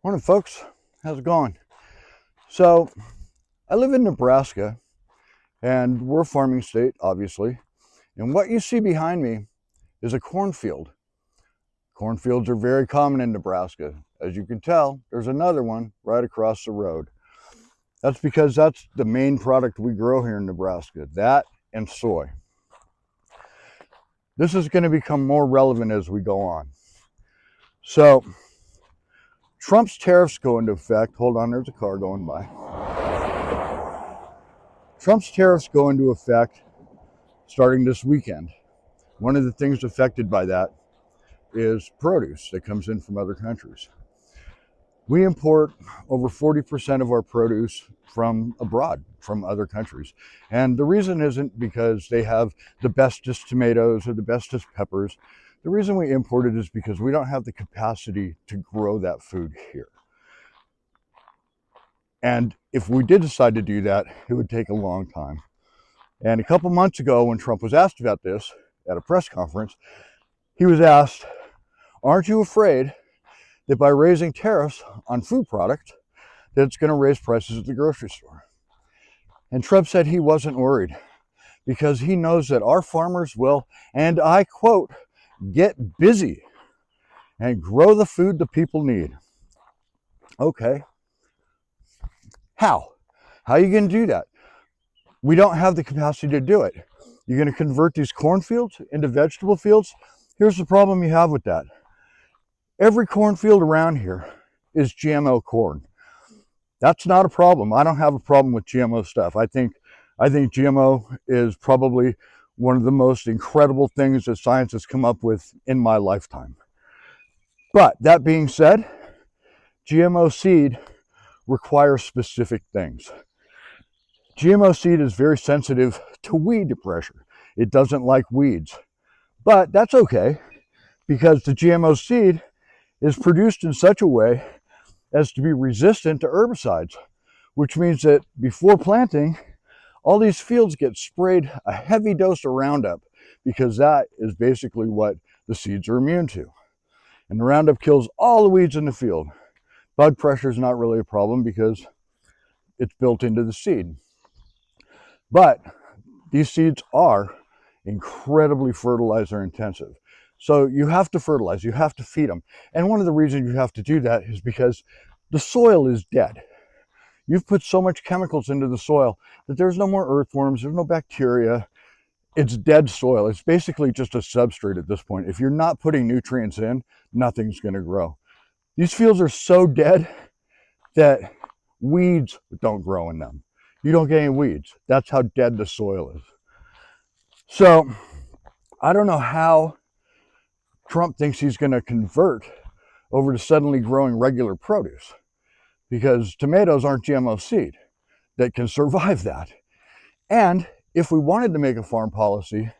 Morning, folks. How's it going? So, I live in Nebraska, and we're a farming state, obviously. And what you see behind me is a cornfield. Cornfields are very common in Nebraska. As you can tell, there's another one right across the road. That's because that's the main product we grow here in Nebraska, that and soy. This is going to become more relevant as we go on. So, Trump's tariffs go into effect. Hold on, there's a car going by. Trump's tariffs go into effect starting this weekend. One of the things affected by that is produce that comes in from other countries. We import over 40% of our produce from abroad, from other countries. And the reason isn't because they have the bestest tomatoes or the bestest peppers. The reason we import it is because we don't have the capacity to grow that food here. And if we did decide to do that, it would take a long time. And a couple months ago, when Trump was asked about this at a press conference, he was asked, aren't you afraid that by raising tariffs on food products, that it's going to raise prices at the grocery store? And Trump said he wasn't worried because he knows that our farmers will, and I quote, get busy and grow the food the people need. Okay. How? How are you going to do that? We don't have the capacity to do it. You're going to convert these cornfields into vegetable fields? Here's the problem you have with that. Every cornfield around here is GMO corn. That's not a problem. I don't have a problem with GMO stuff. I think GMO is probably one of the most incredible things that science has come up with in my lifetime. But that being said, GMO seed requires specific things. GMO seed is very sensitive to weed pressure. It doesn't like weeds. But that's okay because the GMO seed is produced in such a way as to be resistant to herbicides, which means that before planting, all these fields get sprayed a heavy dose of Roundup because that is basically what the seeds are immune to. And the Roundup kills all the weeds in the field. Bug pressure is not really a problem because it's built into the seed. But these seeds are incredibly fertilizer intensive. So you have to fertilize, you have to feed them. And one of the reasons you have to do that is because the soil is dead. You've put so much chemicals into the soil that there's no more earthworms, there's no bacteria. It's dead soil. It's basically just a substrate at this point. If you're not putting nutrients in, nothing's going to grow. These fields are so dead that weeds don't grow in them. You don't get any weeds. That's how dead the soil is. So I don't know how Trump thinks he's going to convert over to suddenly growing regular produce because tomatoes aren't GMO seed that can survive that. And if we wanted to make a farm policy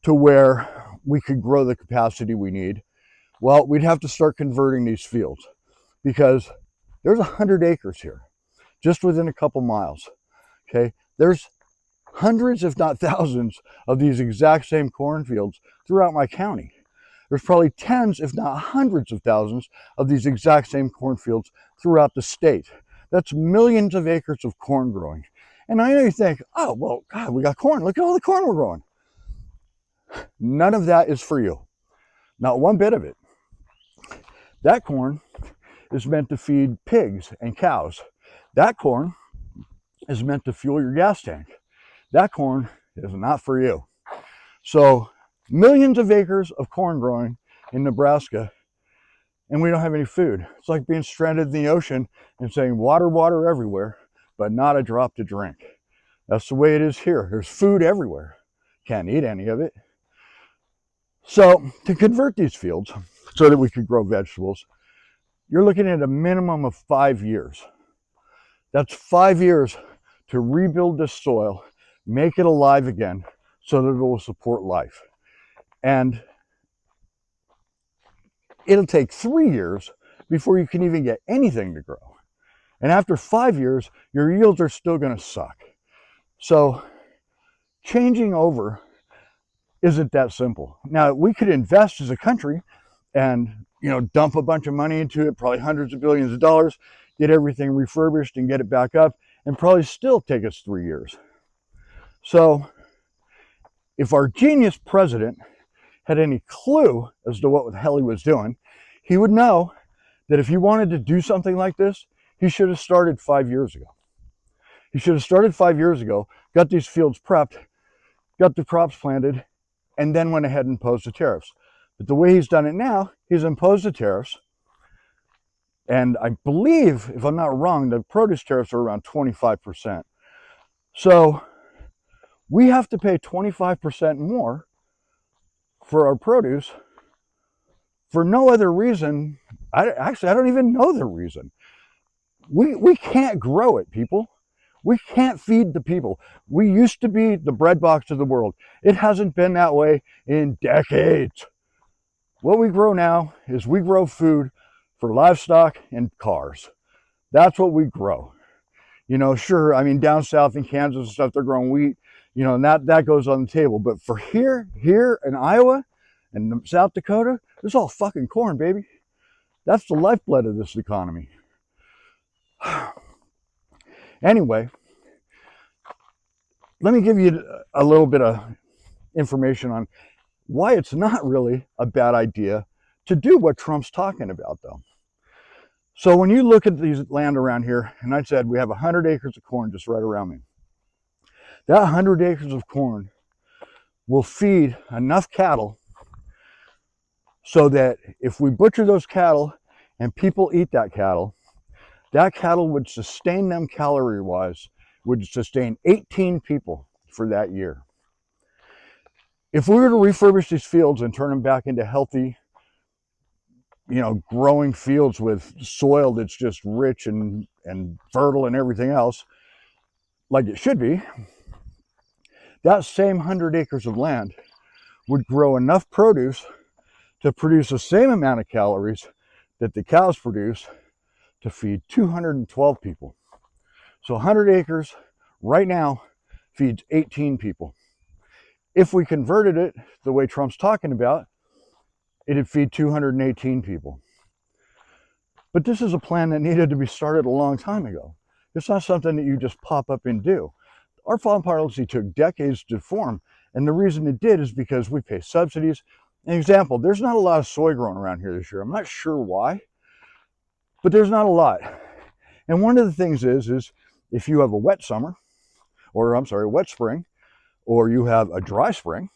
to where we could grow the capacity we need, well, we'd have to start converting these fields because there's 100 acres here, just within a couple miles. Okay, there's hundreds, if not thousands, of these exact same cornfields throughout my county. There's probably tens, if not hundreds of thousands of these exact same cornfields throughout the state. That's millions of acres of corn growing. And I know you think, oh, well, God, we got corn. Look at all the corn we're growing. None of that is for you. Not one bit of it. That corn is meant to feed pigs and cows. That corn is meant to fuel your gas tank. That corn is not for you. So millions of acres of corn growing in Nebraska, and we don't have any food. It's like being stranded in the ocean and saying water, water everywhere, but not a drop to drink. That's the way it is here. There's food everywhere. Can't eat any of it. So to convert these fields so that we could grow vegetables, you're looking at a minimum of 5 years. That's 5 years to rebuild this soil, make it alive again so that it will support life. And it'll take 3 years before you can even get anything to grow. And after 5 years, your yields are still going to suck. So changing over isn't that simple. Now, we could invest as a country and dump a bunch of money into it, probably hundreds of billions of dollars, get everything refurbished and get it back up, and probably still take us 3 years. So if our genius president had any clue as to what the hell he was doing, he would know that if he wanted to do something like this, he should have started 5 years ago. He should have started 5 years ago, got these fields prepped, got the crops planted, and then went ahead and imposed the tariffs. But the way he's done it now, he's imposed the tariffs. And I believe, if I'm not wrong, the produce tariffs are around 25%. So we have to pay 25% more for our produce for no other reason. I don't even know the reason. We can't grow it, people. We can't feed the people. We used to be the bread box of the world. It hasn't been that way in decades. What we grow now is we grow food for livestock and cars. That's what we grow. Sure, I mean, down south in Kansas and stuff, they're growing wheat, and that goes on the table. But for here in Iowa and South Dakota, it's all fucking corn, baby. That's the lifeblood of this economy. Anyway, let me give you a little bit of information on why it's not really a bad idea to do what Trump's talking about, though. So when you look at these land around here, and I said we have 100 acres of corn just right around me. That 100 acres of corn will feed enough cattle so that if we butcher those cattle and people eat that cattle would sustain them calorie-wise, would sustain 18 people for that year. If we were to refurbish these fields and turn them back into healthy, growing fields with soil that's just rich and fertile and everything else, like it should be, that same 100 acres of land would grow enough produce to produce the same amount of calories that the cows produce to feed 212 people. So 100 acres right now feeds 18 people. If we converted it the way Trump's talking about, it'd feed 218 people. But this is a plan that needed to be started a long time ago. It's not something that you just pop up and do. Our farm policy took decades to form, and the reason it did is because we pay subsidies. An example, there's not a lot of soy growing around here this year. I'm not sure why, but there's not a lot. And one of the things is if you have a wet summer, or a wet spring, or you have a dry spring,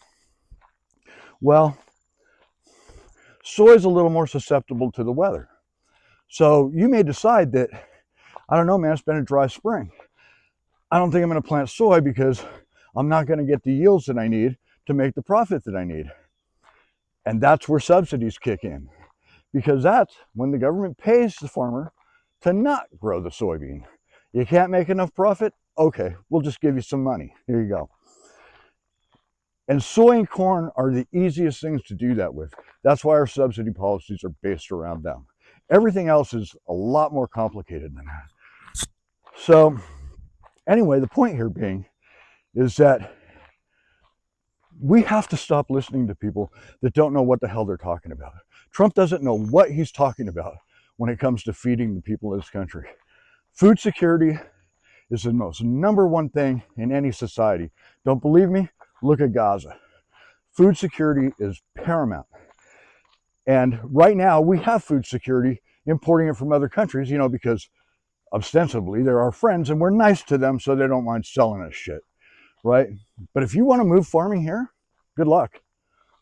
well, soy is a little more susceptible to the weather. So you may decide that, I don't know, man, it's been a dry spring. I don't think I'm going to plant soy because I'm not going to get the yields that I need to make the profit that I need. And that's where subsidies kick in, because that's when the government pays the farmer to not grow the soybean. You can't make enough profit? Okay, we'll just give you some money. Here you go. And soy and corn are the easiest things to do that with. That's why our subsidy policies are based around them. Everything else is a lot more complicated than that. So anyway, the point here being is that we have to stop listening to people that don't know what the hell they're talking about. Trump doesn't know what he's talking about when it comes to feeding the people of this country. Food security is the most number one thing in any society. Don't believe me? Look at Gaza. Food security is paramount. And right now we have food security importing it from other countries, because ostensibly they're our friends and we're nice to them so they don't mind selling us shit, right? But if you want to move farming here, good luck.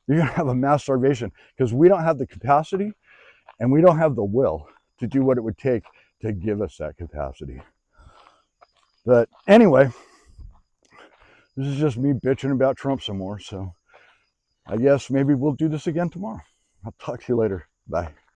You're going to have a mass starvation because we don't have the capacity and we don't have the will to do what it would take to give us that capacity. But anyway, this is just me bitching about Trump some more. So I guess maybe we'll do this again tomorrow. I'll talk to you later. Bye.